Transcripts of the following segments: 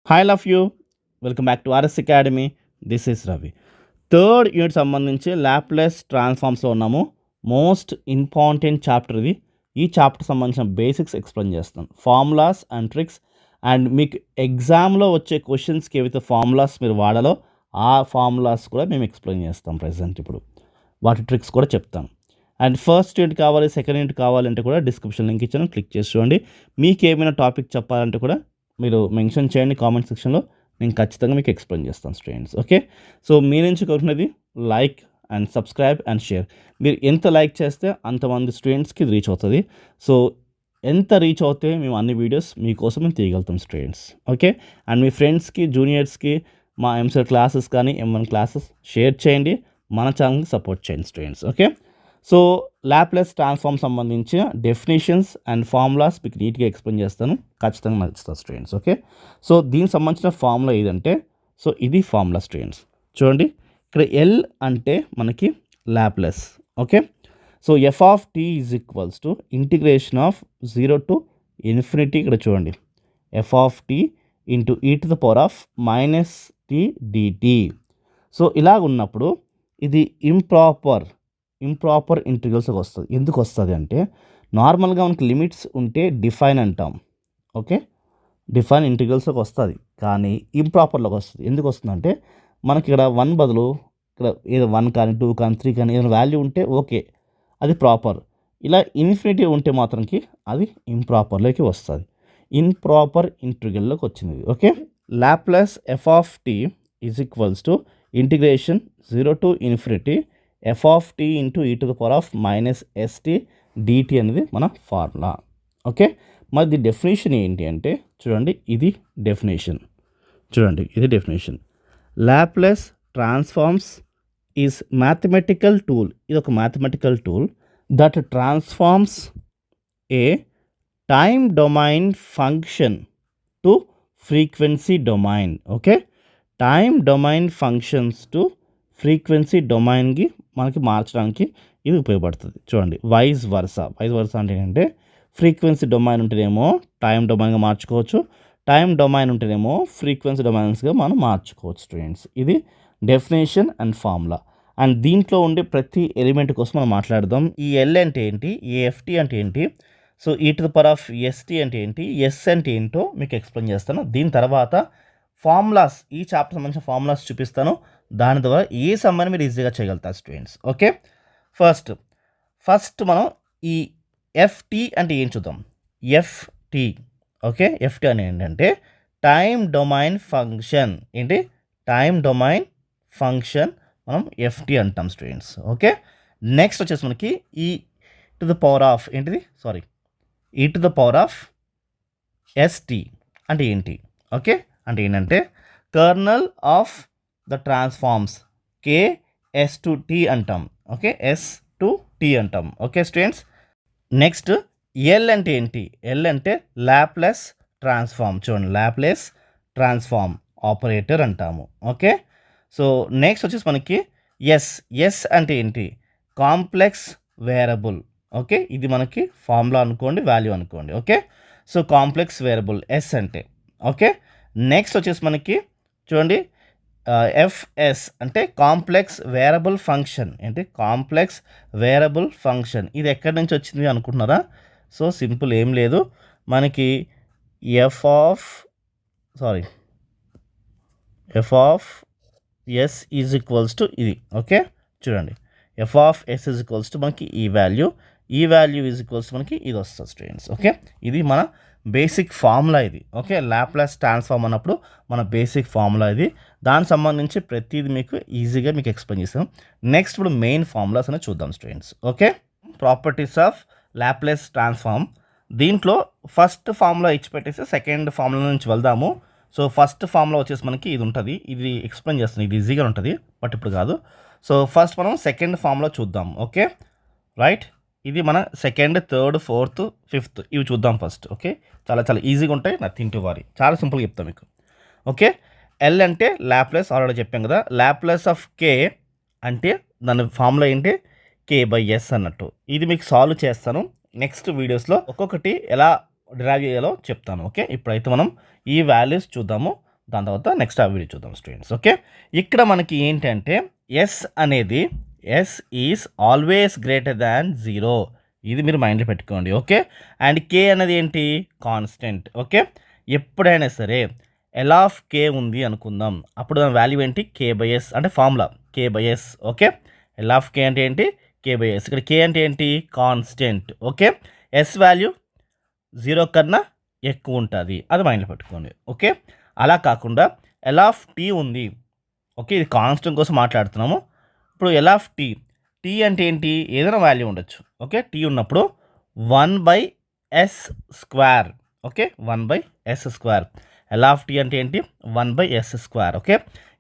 Hi love you welcome back to RS academy. This is Ravi. Third unit సంబంధించి Laplace ట్రాన్స్ఫార్మ్స్లో ఉన్నాము. Most important chapter ఇది. ఈ chapter సంబంధించిన basics explain చేస్తాను, formulas and tricks. And మీకు ఎగ్జామ్లో వచ్చే క్వశ్చన్స్కి ఏవైతే ఫార్ములాస్ మీరు వాడాలో ఆ ఫార్ములాస్ కూడా మేము ఎక్స్ప్లెయిన్ చేస్తాం ప్రజెంట్. ఇప్పుడు వాటి ట్రిక్స్ కూడా చెప్తాను. అండ్ ఫస్ట్ యూనిట్ కావాలి, సెకండ్ యూనిట్ కావాలంటే కూడా డిస్క్రిప్షన్ లింక్ ఇచ్చాను, క్లిక్ చేసి చూడండి. మీకు ఏమైనా టాపిక్ చెప్పాలంటే కూడా మీరు మెన్షన్ చేయండి కామెంట్ సెక్షన్లో, నేను ఖచ్చితంగా మీకు ఎక్స్ప్లెయిన్ చేస్తాను స్టూడెంట్స్. ఓకే, సో మీ నుంచి కోరుకునేది like and subscribe and share. మీరు ఎంత లైక్ చేస్తే అంతమంది స్టూడెంట్స్కి రీచ్ అవుతుంది. సో ఎంత రీచ్ అవుతే మేము అన్ని వీడియోస్ మీకోసం మేము తీయగలుగుతాం స్టూడెంట్స్. ఓకే, అండ్ మీ ఫ్రెండ్స్కి, జూనియర్స్కి మా ఎంసెట్ క్లాసెస్ కానీ M1 క్లాసెస్ షేర్ చేయండి, మన ఛానల్ని సపోర్ట్ చేయండి students. Okay, so Laplace transform సంబంధించిన డెఫినేషన్స్ అండ్ ఫార్ములాస్ మీకు నీట్గా ఎక్స్ప్లెయిన్ చేస్తాను, ఖచ్చితంగా నచ్చుతుంది స్టూడెంట్స్. ఓకే, సో దీనికి సంబంధించిన ఫార్ములా ఏదంటే, సో ఇది ఫార్ములా స్టూడెంట్స్. చూడండి, ఇక్కడ ఎల్ అంటే మనకి Laplace. Okay, so F of T is equals to integration of 0 to infinity. ఇక్కడ చూడండి, F of T into e⁻t dt. So ఇలాగ ఉన్నప్పుడు ఇది ఇంప్రాపర్ ఇంటిగ్రల్స్కి వస్తుంది. ఎందుకు వస్తుంది అంటే, నార్మల్గా మనకి లిమిట్స్ ఉంటే డిఫైన్ అంటాం. ఓకే, డిఫైన్ ఇంటిగ్రల్స్లోకి వస్తుంది, కానీ ఇంప్రాపర్లోకి వస్తుంది. ఎందుకు వస్తుందంటే, మనకి ఇక్కడ 1 బదులు ఇక్కడ ఏదో 1 కానీ 2 కానీ 3 కానీ ఏదైనా వాల్యూ ఉంటే ఓకే, అది ప్రాపర్. ఇలా ఇన్ఫినిటీ ఉంటే మాత్రంకి అది ఇంప్రాపర్లోకి వస్తుంది, ఇంప్రాపర్ ఇంటిగ్రల్లోకి వచ్చింది. Okay, Laplace F of T is equals to integration 0 to infinity F of T into e⁻st dt అనేది మన ఫార్ములా. ఓకే, మరి ది డెఫినేషన్ ఏంటి అంటే, చూడండి ఇది డెఫినేషన్. చూడండి ఇది definition. Laplace transforms is mathematical tool. ఇది ఒక mathematical tool that transforms a time domain function to frequency domain. Okay, time domain functions to frequency డొమైన్కి మనకి మార్చడానికి ఇది ఉపయోగపడుతుంది. చూడండి, వైస్ వర్సా అంటే ఏంటంటే, ఫ్రీక్వెన్సీ డొమైన్ ఉంటేనేమో టైం డొమైన్గా మార్చుకోవచ్చు, టైం డొమైన్ ఉంటేనేమో ఫ్రీక్వెన్సీ డొమైన్స్గా మనం మార్చుకోవచ్చు స్టూడెంట్స్. ఇది డెఫినేషన్ అండ్ ఫార్ములా. అండ్ దీంట్లో ఉండే ప్రతి ఎలిమెంట్ కోసం మనం మాట్లాడదాం. ఈ ఎల్ అంటే ఏంటి, ఏఎఫ్టీ అంటే ఏంటి, సో e⁻st అంటే ఏంటి, ఎస్ అంటే ఏంటో మీకు ఎక్స్ప్లెయిన్ చేస్తాను. దీని తర్వాత ఫార్ములాస్, ఈ చాప్టర్ సంబంధించిన ఫార్ములాస్ చూపిస్తాను. దాని ద్వారా ఏ సమ్మని మీరు ఈజీగా చేయగలుగుతారు స్టూడెంట్స్. ఓకే, ఫస్ట్ మనం ఈ ఎఫ్టీ అంటే ఏం చూద్దాం. ఎఫ్టీ, ఓకే, ఎఫ్టీ అని ఏంటంటే టైమ్ డొమైన్ ఫంక్షన్. ఏంటి, టైమ్ డొమైన్ ఫంక్షన్ మనం ఎఫ్టీ అంటాం స్టూడెంట్స్. ఓకే, నెక్స్ట్ వచ్చేసి మనకి e⁻st అంటే ఏంటి. ఓకే, అంటే ఏంటంటే colonel of the transforms s to t అంటాం. ఓకే, s to t అంటాం. ఓకే స్టూడెంట్స్, నెక్స్ట్ ఎల్ అంటే ఏంటి, ఎల్ అంటే లాప్లాస్ ట్రాన్స్ఫార్మ్. చూడండి, లాప్లాస్ ట్రాన్స్ఫార్మ్ ఆపరేటర్ అంటాము. ఓకే, సో నెక్స్ట్ వచ్చేసి మనకి ఎస్ అంటే ఏంటి, కాంప్లెక్స్ వేరియబుల్. ఓకే, ఇది మనకి ఫార్ములా అనుకోండి, వాల్యూ అనుకోండి. Okay, so complex variable S అంటే. ఓకే, నెక్స్ట్ వచ్చేసి మనకి చూడండి, ఎఫ్ఎస్ అంటే కాంప్లెక్స్ వేరియబుల్ ఫంక్షన్. ఏంటి, కాంప్లెక్స్ వేరియబుల్ ఫంక్షన్. ఇది ఎక్కడి నుంచి వచ్చింది అనుకుంటున్నారా? సో సింపుల్, ఏం లేదు, మనకి F of S is equals to ఇది. ఓకే, చూడండి, F of S is equals to మనకి ఈ వాల్యూ ఈజ్ ఈక్వల్స్ టు మనకి ఇది వస్తుంది స్టూడెంట్స్. ఓకే, ఇది మన బేసిక్ ఫార్ములా ఇది. ఓకే, లాప్లాస్ ట్రాన్స్ఫార్మ్ అన్నప్పుడు మన బేసిక్ ఫార్ములా ఇది. దానికి సంబంధించి ప్రతిదీ మీకు ఈజీగా మీకు ఎక్స్ప్లెయిన్ చేస్తాం. నెక్స్ట్ ఇప్పుడు మెయిన్ ఫార్ములాస్ అనేది చూద్దాం students. Okay, properties of Laplace transform. దీంట్లో ఫస్ట్ ఫార్ములా ఇచ్చి పెట్టేసి సెకండ్ ఫార్ములా నుంచి వెళ్దాము. సో ఫస్ట్ ఫార్ములా వచ్చేసి మనకి ఇది ఉంటుంది, ఇది ఎక్స్ప్లెయిన్ చేస్తుంది, ఇది ఈజీగా ఉంటుంది, బట్ ఇప్పుడు కాదు. సో ఫస్ట్ మనం సెకండ్ ఫార్ములా చూద్దాం. ఓకే రైట్, ఇది మన సెకండ్, థర్డ్, ఫోర్త్, ఫిఫ్త్ ఇవి చూద్దాం ఫస్ట్. ఓకే, చాలా ఈజీగా ఉంటాయి, నథింగ్ టు వరీ, చాలా సింపుల్గా చెప్తాం మీకు. ఓకే, ఎల్ అంటే లాప్లాస్, ఆల్రెడీ చెప్పాం కదా. లాప్లాస్ ఆఫ్ కే అంటే దాని ఫార్ములా ఏంటి, k/s అన్నట్టు. ఇది మీకు సాల్వ్ చేస్తాను నెక్స్ట్ వీడియోస్లో, ఒక్కొక్కటి ఎలా డిరైవ్ చేయాలో చెప్తాను. ఓకే, ఇప్పుడైతే మనం ఈ వాల్యూస్ చూద్దాము. దాని తర్వాత నెక్స్ట్ ఆ వీడియో చూద్దాం స్టూడెంట్స్. ఓకే, ఇక్కడ మనకి ఏంటంటే ఎస్ అనేది S is always greater than 0, ఇది మీరు మైండ్లో పెట్టుకోండి. ఓకే, అండ్ కే అనేది ఏంటి, కాన్స్టెంట్. ఓకే, ఎప్పుడైనా సరే ఎల్ ఆఫ్ కే ఉంది అనుకుందాం, అప్పుడు దాని వాల్యూ ఏంటి, కే బై ఎస్, అంటే formula K by S. Okay, L of K అంటే ఏంటి, కే బై ఎస్. ఇక్కడ కే అంటే ఏంటి, కాన్స్టెంట్. ఓకే, ఎస్ వాల్యూ 0 కన్నా ఎక్కువ ఉంటుంది, అది మైండ్లో పెట్టుకోండి. ఓకే, అలా కాకుండా ఎల్ ఆఫ్ టీ ఉంది. ఓకే, ఇది కాన్స్టెంట్ కోసం మాట్లాడుతున్నాము. ఇప్పుడు ఎల్ ఆఫ్ టీ, టీ అంటే ఏంటి, ఏదైనా వాల్యూ ఉండొచ్చు. ఓకే, టీ ఉన్నప్పుడు 1/s². Okay, 1/s². L of tea అంటే ఏంటి, 1/s². ఓకే,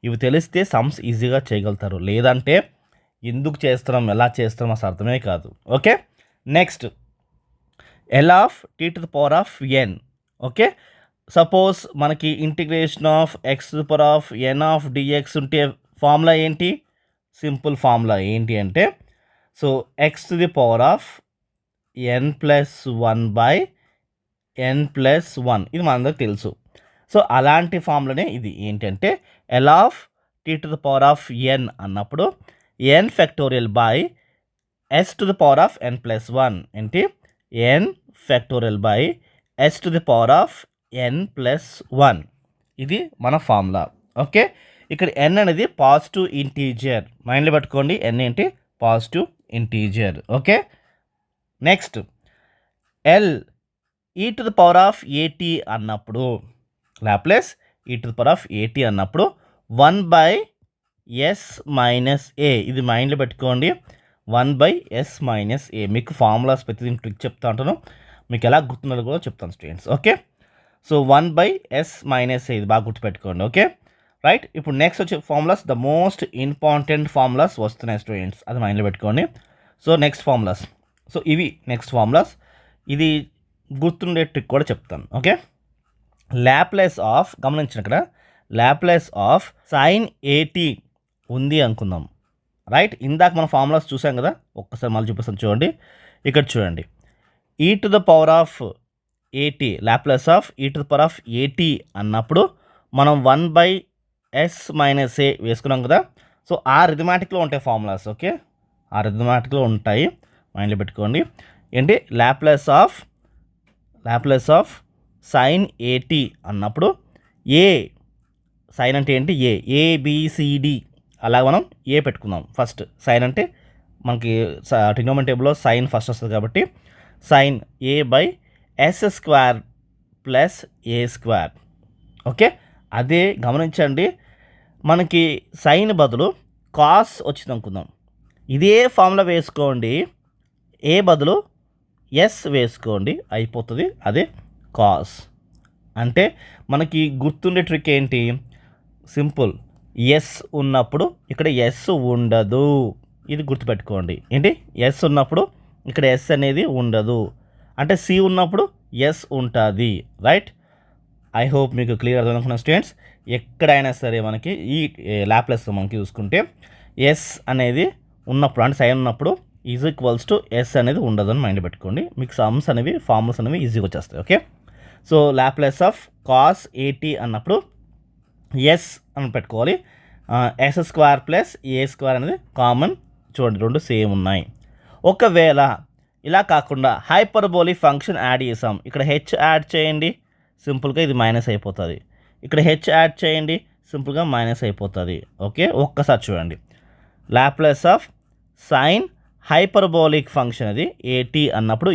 ఇవి తెలిస్తే సమ్స్ ఈజీగా చేయగలుగుతారు, లేదంటే ఎందుకు చేస్తున్నాం, ఎలా చేస్తున్నాం అసలు అర్థమే కాదు. Okay, next L of T to the power of N. Okay, suppose మనకి integration of X to the power of N of dx ఉంటే ఫార్ములా ఏంటి, సింపుల్ ఫార్ములా ఏంటి అంటే, so X to the power of n+1/n+1, ఇది మనందరికి తెలుసు. So అలాంటి ఫార్ములానే ఇది ఏంటంటే L of T to the power of N అన్నప్పుడు n factorial by s to the power of n+1 ఏంటి, n factorial by s to the power of n+1, ఇది మన ఫార్ములా. ఓకే, ఇక్కడ n అనేది పాజిటివ్ ఇంటీజర్, మైండ్లో పెట్టుకోండి, n ఏంటి, positive integer. Okay, next L ఈ టు ద పవర్ ఆఫ్ ఏటీ అన్నప్పుడు, లాప్లేస్ ఈ టు ద పవర్ ఆఫ్ ఏటీ అన్నప్పుడు 1/s-a, ఇది మైండ్లో పెట్టుకోండి, 1/s-a. మీకు ఫార్ములాస్ ప్రతి ట్రిక్ చెప్తా ఉంటాను, మీకు ఎలా గుర్తుందో కూడా చెప్తాను స్టూడెంట్స్. ఓకే, సో 1/s-a, ఇది బాగా గుర్తుపెట్టుకోండి. Okay, right. ఇప్పుడు నెక్స్ట్ వచ్చే formulas, the most important formulas వస్తున్నాయి స్టూడెంట్స్, అది మైండ్లో పెట్టుకోండి. సో నెక్స్ట్ ఫార్ములాస్, సో ఇవి నెక్స్ట్ ఫార్ములాస్, ఇది గుర్తుండే ట్రిక్ కూడా చెప్తాను. ఓకే, లాప్లేస్ ఆఫ్, గమనించిన ఇక్కడ లాప్లేస్ ఆఫ్ సైన్ ఏటీ ఉంది అనుకుందాం, రైట్. ఇందాక మనం ఫార్ములాస్ చూసాం కదా, ఒక్కసారి మళ్ళీ చూపిస్తాను చూడండి. ఇక్కడ చూడండి, ఈ టు ద పవర్ ఆఫ్ ఏటీ, Laplace of E to the power of ఏటీ అన్నప్పుడు మనం 1/s-a వేసుకున్నాం కదా. సో ఆ రిథమాటిక్లో ఉంటాయి ఫార్ములాస్. ఓకే, ఆ రిథమాటిక్లో ఉంటాయి, మైండ్లో పెట్టుకోండి. ఏంటి, లాప్లేస్ ఆఫ్ సైన్ ఏటీ అన్నప్పుడు ఏ, సైన్ అంటే ఏంటి, ఏబిసిడి, అలా మనం ఏ పెట్టుకుందాం ఫస్ట్. సైన్ అంటే మనకి ట్రిగ్నోమెట్రీ టేబుల్లో సైన్ ఫస్ట్ వస్తుంది కాబట్టి sign a/s² plus a². Okay, అదే గమనించండి, మనకి సైన్ బదులు కాస్ వచ్చింది అనుకుందాం, ఇదే ఫార్ములా వేసుకోండి, ఏ బదులు ఎస్ వేసుకోండి, అయిపోతుంది, అదే కాస్. అంటే మనకి గుర్తుండే ట్రిక్ ఏంటి, సింపుల్, ఎస్ ఉన్నప్పుడు ఇక్కడ ఎస్ ఉండదు, ఇది గుర్తుపెట్టుకోండి. ఏంటి, ఎస్ ఉన్నప్పుడు ఇక్కడ ఎస్ అనేది ఉండదు, అంటే సి ఉన్నప్పుడు ఎస్ ఉంటుంది, రైట్. ఐ హోప్ మీకు క్లియర్ అర్థమనుకున్న స్టూడెంట్స్. ఎక్కడైనా సరే మనకి ఈ లాప్లేస్ మనకి చూసుకుంటే ఎస్ అనేది ఉన్నప్పుడు, అంటే సైన్ ఉన్నప్పుడు ఈజ్ ఈక్వల్స్ టు ఎస్ అనేది ఉండదని మైండ్ పెట్టుకోండి, మీకు సమ్స్ అనేవి ఫార్ములాస్ అనేవి ఈజీగా వచ్చేస్తాయి. Okay, so Laplace of cos ఏటీ అన్నప్పుడు ఎస్ అని పెట్టుకోవాలి, s² ప్లస్ a² అనేది కామన్, చూడండి రెండు సేమ్ ఉన్నాయి. ఒకవేళ ఇలా కాకుండా హైపర్బోలిక్ ఫంక్షన్ యాడ్ చేసాం, ఇక్కడ హెచ్ యాడ్ చేయండి, సింపుల్గా ఇది మైనస్ అయిపోతుంది, ఇక్కడ హెచ్ యాడ్ చేయండి, సింపుల్గా మైనస్ అయిపోతుంది. ఓకే, ఒక్కసారి చూడండి, Laplace of sine hyperbolic function అది ఏటీ అన్నప్పుడు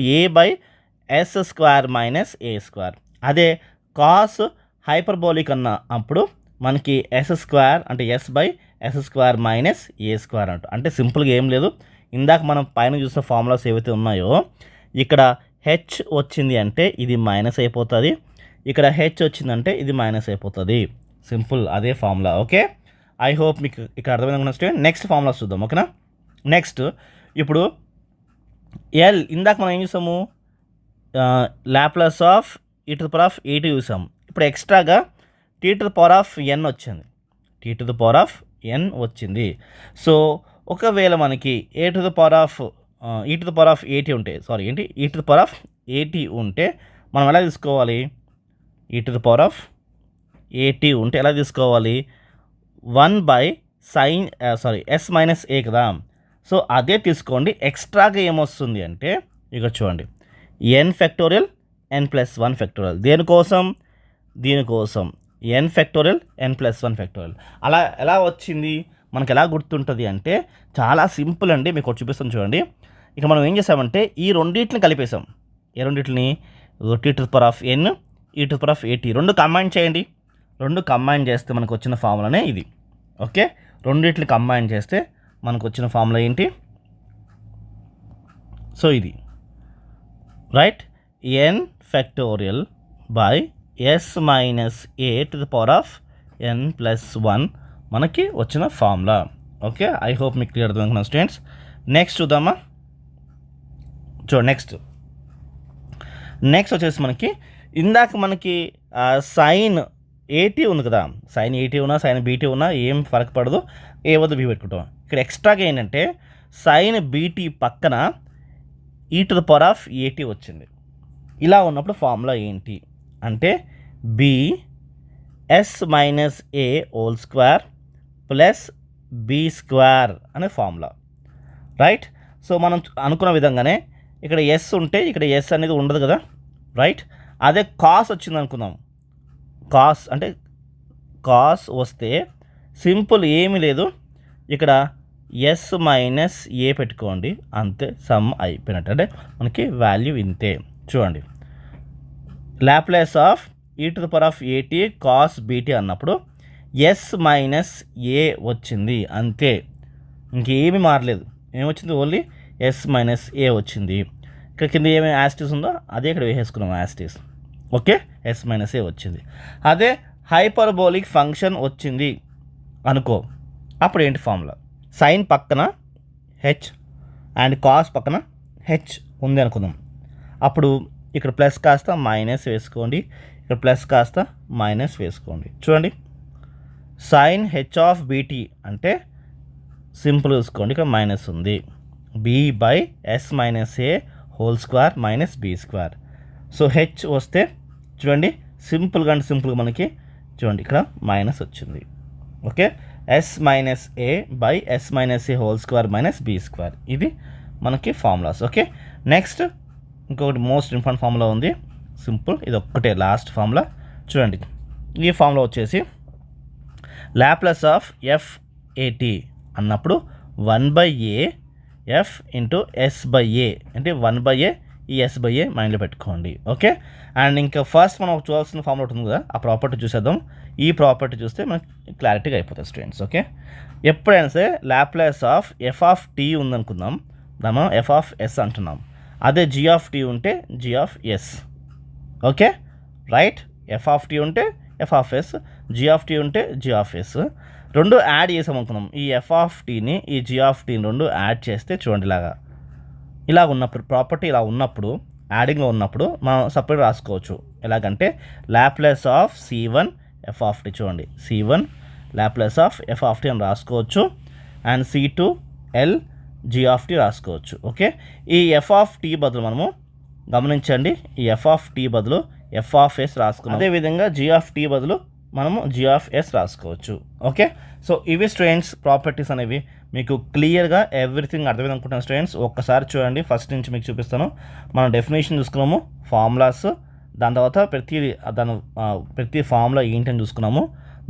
a/s² మైనస్ a². అదే కాస్ హైపర్బోలిక్ అప్పుడు మనకి s² అంటే s/s² మైనస్ a² అంటే సింపుల్గా ఏం లేదు, ఇందాక మనం పైన చూసిన ఫార్ములాస్ ఏవైతే ఉన్నాయో ఇక్కడ హెచ్ వచ్చింది అంటే ఇది మైనస్ అయిపోతుంది, ఇక్కడ హెచ్ వచ్చిందంటే ఇది మైనస్ అయిపోతుంది, సింపుల్, అదే ఫార్ములా. ఓకే, ఐ హోప్ మీకు ఇక్కడ అర్థమైంది స్టూడెంట్. నెక్స్ట్ ఫార్ములాస్ చూద్దాం. ఓకేనా, నెక్స్ట్ ఇప్పుడు ఎల్, ఇందాక మనం ఏం చూసాము, Laplace of E to the power of AT చూసాము, ఇప్పుడు ఎక్స్ట్రాగా T to the power of N వచ్చింది, T to the power of N వచ్చింది. సో ఒకవేళ మనకి ఈ టు ద పవర్ ఆఫ్ ఏటీ ఉంటే, సారీ ఏంటి, ఈ టు ద పవర్ ఆఫ్ ఏటీ ఉంటే మనం ఎలా తీసుకోవాలి, ఈ టు ద పవర్ ఆఫ్ ఏటీ ఉంటే ఎలా తీసుకోవాలి, 1/sin ఎస్ మైనస్ ఏ కదా. సో అదే తీసుకోండి. ఎక్స్ట్రాగా ఏమొస్తుంది అంటే ఇక చూడండి, ఎన్ ఫ్యాక్టోరియల్ n+1 ఫ్యాక్టోరియల్. దీనికోసం ఎన్ ఫ్యాక్టోరియల్ n+1 ఫ్యాక్టోరియల్. అలా ఎలా వచ్చింది, మనకు ఎలా గుర్తుంటుంది అంటే చాలా సింపుల్ అండి. మీకు ఒకటి చూపిస్తాను చూడండి. ఇక మనం ఏం చేసామంటే ఈ రెండింటిని కలిపేసాం. ఏ రెండింటిని, t⁴n e⁴at రెండు కంబైన్ చేయండి. రెండు కంబైన్ చేస్తే మనకు వచ్చిన ఫార్ములానే ఇది. ఓకే, రెండింటిని కంబైన్ చేస్తే మనకు వచ్చిన ఫార్ములా ఏంటి, సో ఇది right, N factorial by S minus a⁴n+1 మనకి వచ్చిన ఫార్ములా. ఓకే, ఐ హోప్ మీకు క్లియర్ అవుతుంది స్టూడెంట్స్. నెక్స్ట్ చూద్దామా, నెక్స్ట్ వచ్చేసి మనకి ఇందాక మనకి సైన్ ఏటీ ఉంది కదా, సైన్ ఏటీ ఉన్నా సైన్ బీటీ ఉన్నా ఏం ఫరక్ పడదు, ఏ వద్ద బీ పెట్టుకుంటాం. ఇక్కడ ఎక్స్ట్రాగా ఏంటంటే సైన్ బీటీ పక్కన e⁴at వచ్చింది. ఇలా ఉన్నప్పుడు ఫార్ములా ఏంటి అంటే bs minus a² plus b² అనే ఫార్ములా రైట్. సో మనం అనుకున్న విధంగానే ఇక్కడ ఎస్ ఉంటే ఇక్కడ ఎస్ అనేది ఉండదు కదా రైట్. అదే కాస్ వచ్చింది అనుకుందాం, కాస్ అంటే కాస్ వస్తే సింపుల్ ఏమీ లేదు, ఇక్కడ ఎస్ మైనస్ ఏ పెట్టుకోండి, అంతే, సమ్ అయిపోయినట్టు. అంటే మనకి వాల్యూ ఇంతే. చూడండి, Laplace of e⁴at cos BT అన్నప్పుడు ఎస్ మైనస్ ఏ వచ్చింది, అంతే, ఇంకేమీ మారలేదు. ఏమొచ్చింది, ఓన్లీ ఎస్ మైనస్ ఏ వచ్చింది. ఇక్కడ కింద ఏమేమి యాస్టీస్ ఉందో అదే ఇక్కడ వేసేసుకున్నాం యాస్టీస్. ఓకే, ఎస్ మైనస్ ఏ వచ్చింది. అదే హైపర్బోలిక్ ఫంక్షన్ వచ్చింది అనుకో, అప్పుడు ఏంటి ఫార్ములా, సైన్ పక్కన హెచ్ అండ్ కాస్ పక్కన హెచ్ ఉంది అనుకుందాం. అప్పుడు ఇక్కడ ప్లస్ కాస్త మైనస్ వేసుకోండి, ఇక్కడ ప్లస్ కాస్త మైనస్ వేసుకోండి. చూడండి, సైన్ హెచ్ ఆఫ్ బీటీ అంటే సింపుల్ చూసుకోండి, ఇక్కడ మైనస్ ఉంది, b/s minus a² minus b². So H వస్తే చూడండి సింపుల్గా అంటే సింపుల్గా మనకి చూడండి ఇక్కడ మైనస్ వచ్చింది. Okay, s minus a/s minus a² minus b², ఇది మనకి ఫార్ములాస్. ఓకే, నెక్స్ట్ ఇంకొకటి మోస్ట్ ఇంపార్టెంట్ ఫార్ములా ఉంది, సింపుల్, ఇది ఒక్కటే లాస్ట్ ఫార్ములా. చూడండి, ఈ ఫార్ములా వచ్చేసి లాప్లేస్ ఆఫ్ f(at) అన్నప్పుడు 1/a f ఇంటూ s/a అంటే 1/a ఈ s/a మైండ్లో పెట్టుకోండి. ఓకే, అండ్ ఇంకా ఫస్ట్ మనం చూడాల్సిన ఫార్ములా ఉంటుంది కదా, ఆ ప్రాపర్టీ చూసేద్దాం. ఈ ప్రాపర్టీ చూస్తే మనకి క్లారిటీగా అయిపోతుంది స్టూడెంట్స్. ఓకే, ఎప్పుడైనా సరే లాప్లేస్ ఆఫ్ f(t) ఉందనుకుందాం, దాన్ని మనం f(s) అంటున్నాం. అదే g(t) ఉంటే g(s). ఓకే రైట్, f(t) ఉంటే f(s), g(t) ఉంటే g(s). రెండు యాడ్ చేసాం అనుకున్నాం. ఈ f(t)ని ఈ g(t)ని రెండు యాడ్ చేస్తే చూడండి ఇలా ఉన్నప్పుడు ప్రాపర్టీ ఇలా ఉన్నప్పుడు యాడింగ్లో ఉన్నప్పుడు మనం సపరేట్ రాసుకోవచ్చు. ఎలాగంటే లాప్లేస్ ఆఫ్ c1 f(t) చూడండి, c1 లాప్లేస్ ఆఫ్ f(t) అని రాసుకోవచ్చు, అండ్ c2 l g(t) రాసుకోవచ్చు. ఓకే, ఈ f(t) బదులు మనము గమనించండి, ఈ f(t) బదులు f(s) రాసుకున్నాం. అదేవిధంగా g(t) బదులు మనము g(s) రాసుకోవచ్చు. ఓకే, సో ఇవి స్టూడెంట్స్ ప్రాపర్టీస్ అనేవి మీకు క్లియర్గా ఎవ్రీథింగ్ అర్థమైంది అనుకుంటున్నాను స్టూడెంట్స్. ఒక్కసారి చూడండి, ఫస్ట్ నుంచి మీకు చూపిస్తాను. మనం డెఫినేషన్ చూసుకున్నాము, ఫార్ములాస్, దాని తర్వాత ప్రతి ఫార్ములా ఏంటని చూసుకున్నాము.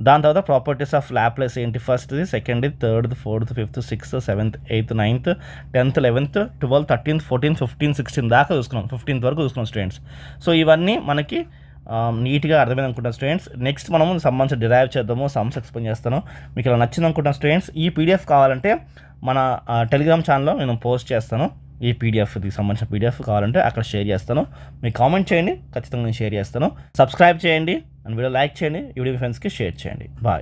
దాని తర్వాత ప్రాపర్టీస్ ఆఫ్ లాప్లేస్ ఏంటి, ఫస్ట్ది, సెకండ్ది, థర్డ్ది, fourth, fifth, sixth, seventh, eighth, ninth, 10th, 11th, 12th, 13th, 14th, 15th, 16th దాకా చూసుకున్నాం, 15th వరకు చూసుకున్నాం స్టూడెంట్స్. సో ఇవన్నీ మనకి నీట్గా అర్థమైంది అనుకుంటాను స్టూడెంట్స్. నెక్స్ట్ మనము సంబంధించి డిరైవ్ చేద్దాము, సమ్స్ ఎక్స్ప్లెయిన్ చేస్తాను. మీకు ఇలా నచ్చింది అనుకుంటాను స్టూడెంట్స్. ఈ పీడిఎఫ్ కావాలంటే మన టెలిగ్రామ్ ఛానల్లో నేను పోస్ట్ చేస్తాను. ఈ పీడిఎఫ్కి సంబంధించిన పీడిఎఫ్ కావాలంటే అక్కడ షేర్ చేస్తాను. మీరు కామెంట్ చేయండి, ఖచ్చితంగా నేను షేర్ చేస్తాను. సబ్స్క్రైబ్ చేయండి అండ్ వీడియో లైక్ చేయండి, ఈ వీడియో మీ ఫ్రెండ్స్కి షేర్ చేయండి. బాయ్.